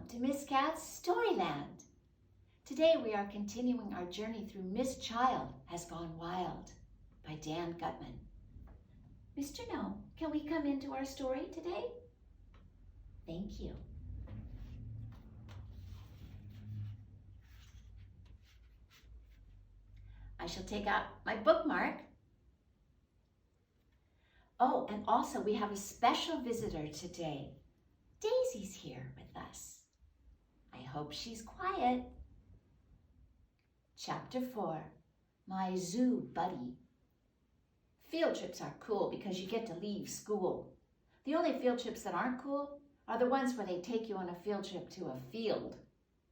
to Miss Cat's Storyland. Today we are continuing our journey through Miss Child Has Gone Wild by Dan Gutman. Mr. Gnome, can we come into our story today? Thank you. I shall take out my bookmark. Oh, and also we have a special visitor today. Daisy's here with us. I hope she's quiet. Chapter 4, My Zoo Buddy. Field trips are cool because you get to leave school. The only field trips that aren't cool are the ones where they take you on a field trip to a field.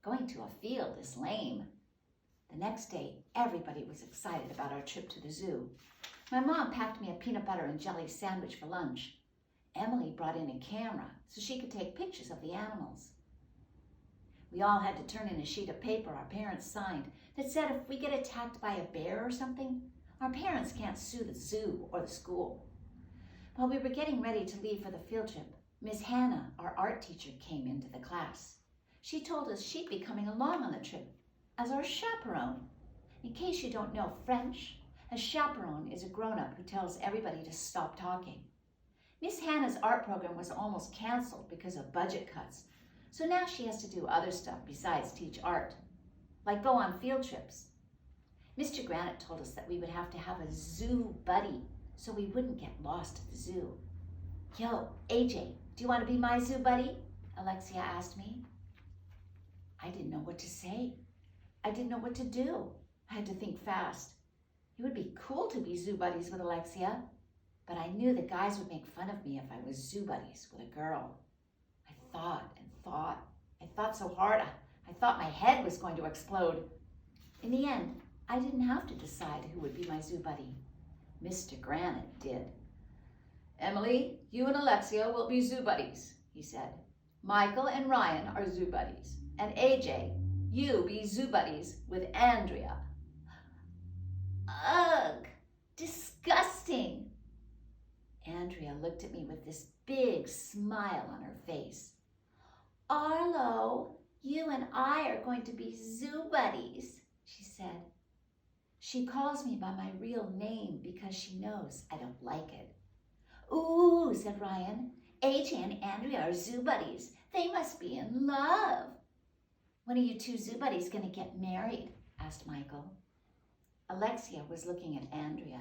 Going to a field is lame. The next day, everybody was excited about our trip to the zoo. My mom packed me a peanut butter and jelly sandwich for lunch. Emily brought in a camera so she could take pictures of the animals. We all had to turn in a sheet of paper our parents signed that said if we get attacked by a bear or something, our parents can't sue the zoo or the school. While we were getting ready to leave for the field trip, Miss Hannah, our art teacher, came into the class. She told us she'd be coming along on the trip as our chaperone. In case you don't know French, a chaperone is a grown-up who tells everybody to stop talking. Miss Hannah's art program was almost canceled because of budget cuts, so now she has to do other stuff besides teach art, like go on field trips. Mr. Granite told us that we would have to have a zoo buddy so we wouldn't get lost at the zoo. Yo, AJ, do you want to be my zoo buddy? Alexia asked me. I didn't know what to say. I didn't know what to do. I had to think fast. It would be cool to be zoo buddies with Alexia, but I knew the guys would make fun of me if I was zoo buddies with a girl. I thought and thought. I thought so hard, I thought my head was going to explode. In the end, I didn't have to decide who would be my zoo buddy. Mr. Granite did. Emily, you and Alexia will be zoo buddies, he said. Michael and Ryan are zoo buddies. And AJ, you be zoo buddies with Andrea. Ugh, disgusting. Andrea looked at me with this big smile on her face. Arlo, you and I are going to be zoo buddies, she said. She calls me by my real name because she knows I don't like it. Ooh, said Ryan. AJ and Andrea are zoo buddies. They must be in love. When are you two zoo buddies going to get married? Asked Michael. Alexia was looking at Andrea.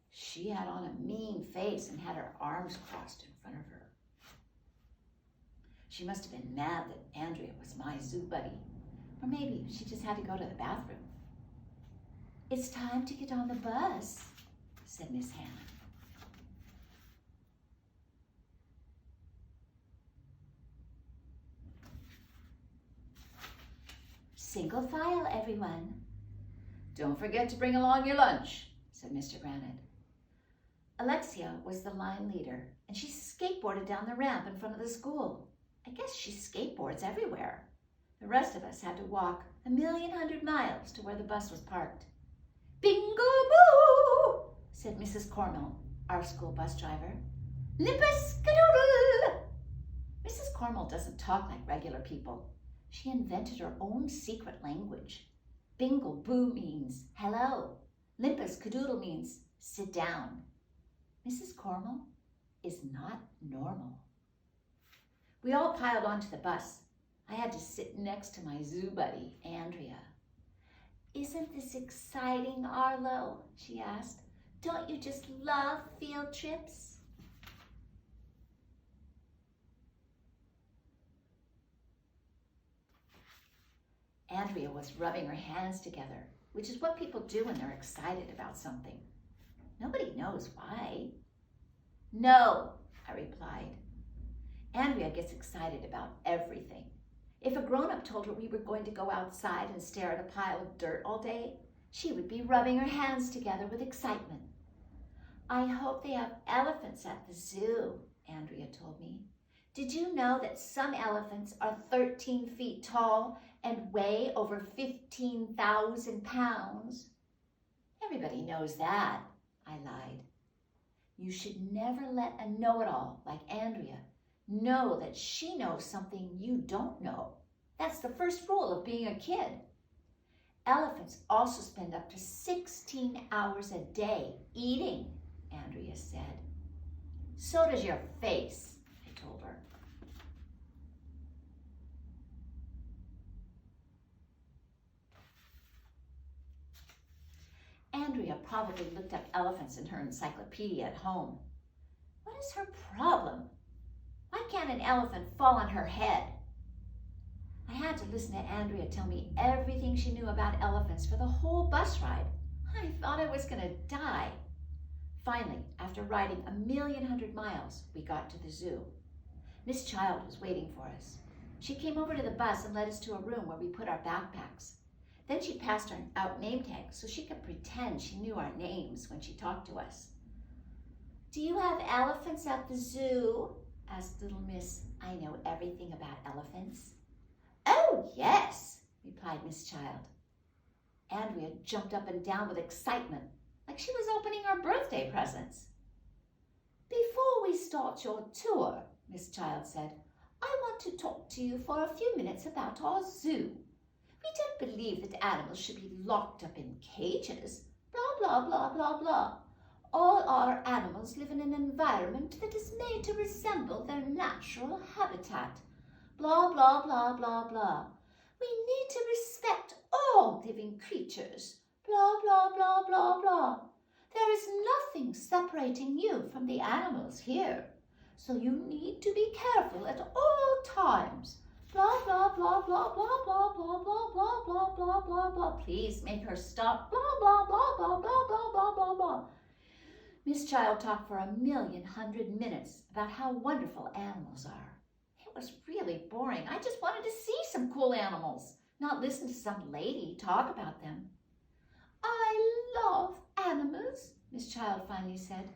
She had on a mean face and had her arms crossed in front of her. She must have been mad that Andrea was my zoo buddy. Or maybe she just had to go to the bathroom. It's time to get on the bus, said Miss Hannah. Single file, everyone. Don't forget to bring along your lunch, said Mr. Granite. Alexia was the line leader, and she skateboarded down the ramp in front of the school. I guess she skateboards everywhere. The rest of us had to walk 1,100,000 miles to where the bus was parked. Bingo boo, said Mrs. Cornell, our school bus driver. Limpus-cadoodle. Mrs. Cornell doesn't talk like regular people. She invented her own secret language. Bingle boo means hello. Limpus-cadoodle means sit down. Mrs. Cornell is not normal. We all piled onto the bus. I had to sit next to my zoo buddy, Andrea. Isn't this exciting, Arlo? She asked. Don't you just love field trips? Andrea was rubbing her hands together, which is what people do when they're excited about something. Nobody knows why. No, I replied. Andrea gets excited about everything. If a grown-up told her we were going to go outside and stare at a pile of dirt all day, she would be rubbing her hands together with excitement. I hope they have elephants at the zoo, Andrea told me. Did you know that some elephants are 13 feet tall and weigh over 15,000 pounds? Everybody knows that, I lied. You should never let a know-it-all like Andrea Know that she knows something you don't know. That's the first rule of being a kid. Elephants also spend up to 16 hours a day eating, Andrea said. So does your face, I told her. Andrea probably looked up elephants in her encyclopedia at home. What is her problem? Why can't an elephant fall on her head? I had to listen to Andrea tell me everything she knew about elephants for the whole bus ride. I thought I was going to die. Finally, after riding 1,100,000 miles, we got to the zoo. Miss Child was waiting for us. She came over to the bus and led us to a room where we put our backpacks. Then she passed out name tags so she could pretend she knew our names when she talked to us. Do you have elephants at the zoo? Asked little Miss I Know Everything About Elephants. Oh, yes, replied Miss Child. Andrea jumped up and down with excitement, like she was opening our birthday presents. Before we start your tour, Miss Child said, I want to talk to you for a few minutes about our zoo. We don't believe that animals should be locked up in cages. Blah, blah, blah, blah, blah. All our animals live in an environment that is made to resemble their natural habitat. Blah, blah, blah, blah, blah. We need to respect all living creatures. Blah, blah, blah, blah, blah. There is nothing separating you from the animals here, so you need to be careful at all times. Blah, blah, blah, blah, blah, blah, blah, blah, blah, blah, blah, blah, blah. Please make her stop. Blah, blah, blah, blah, blah, blah, blah, blah, blah. Miss Child talked for 1,100,000 minutes about how wonderful animals are. It was really boring. I just wanted to see some cool animals, not listen to some lady talk about them. I love animals, Miss Child finally said.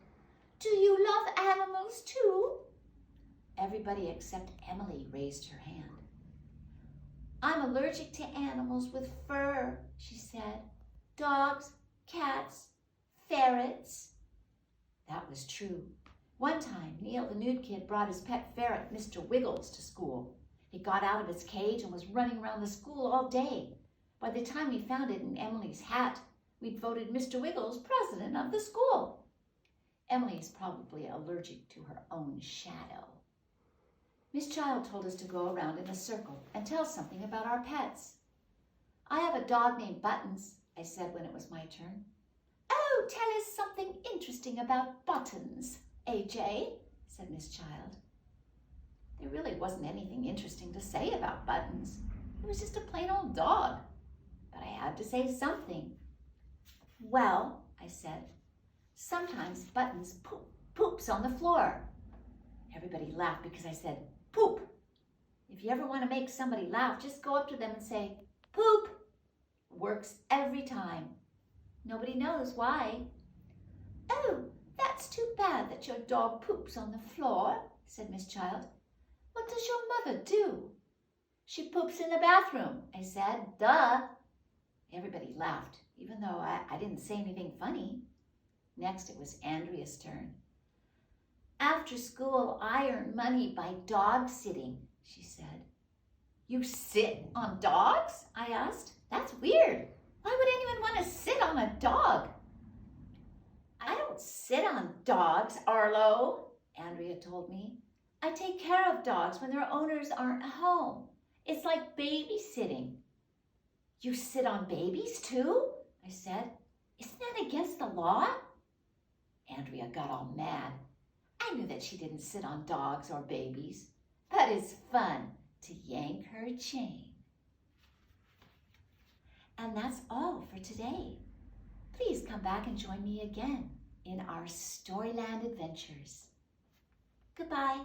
Do you love animals too? Everybody except Emily raised her hand. I'm allergic to animals with fur, she said. Dogs, cats, ferrets. That was true. One time, Neil the nude kid brought his pet ferret, Mr. Wiggles, to school. He got out of his cage and was running around the school all day. By the time we found it in Emily's hat, we'd voted Mr. Wiggles president of the school. Emily is probably allergic to her own shadow. Miss Child told us to go around in a circle and tell something about our pets. I have a dog named Buttons, I said when it was my turn. Oh, tell us something interesting about Buttons, AJ, said Miss Child. There really wasn't anything interesting to say about Buttons. It was just a plain old dog. But I had to say something. Well, I said, sometimes Buttons poops on the floor. Everybody laughed because I said, poop. If you ever want to make somebody laugh, just go up to them and say, poop. Works every time. Nobody knows why. Oh, that's too bad that your dog poops on the floor, said Miss Child. What does your mother do? She poops in the bathroom, I said. Duh. Everybody laughed, even though I didn't say anything funny. Next, it was Andrea's turn. After school, I earn money by dog sitting, she said. You sit on dogs? I asked. That's weird. Why would anyone want to sit on a dog? I don't sit on dogs, Arlo, Andrea told me. I take care of dogs when their owners aren't home. It's like babysitting. You sit on babies too? I said. Isn't that against the law? Andrea got all mad. I knew that she didn't sit on dogs or babies, but it's fun to yank her chain. And that's all for today. Please come back and join me again in our Storyland adventures. Goodbye.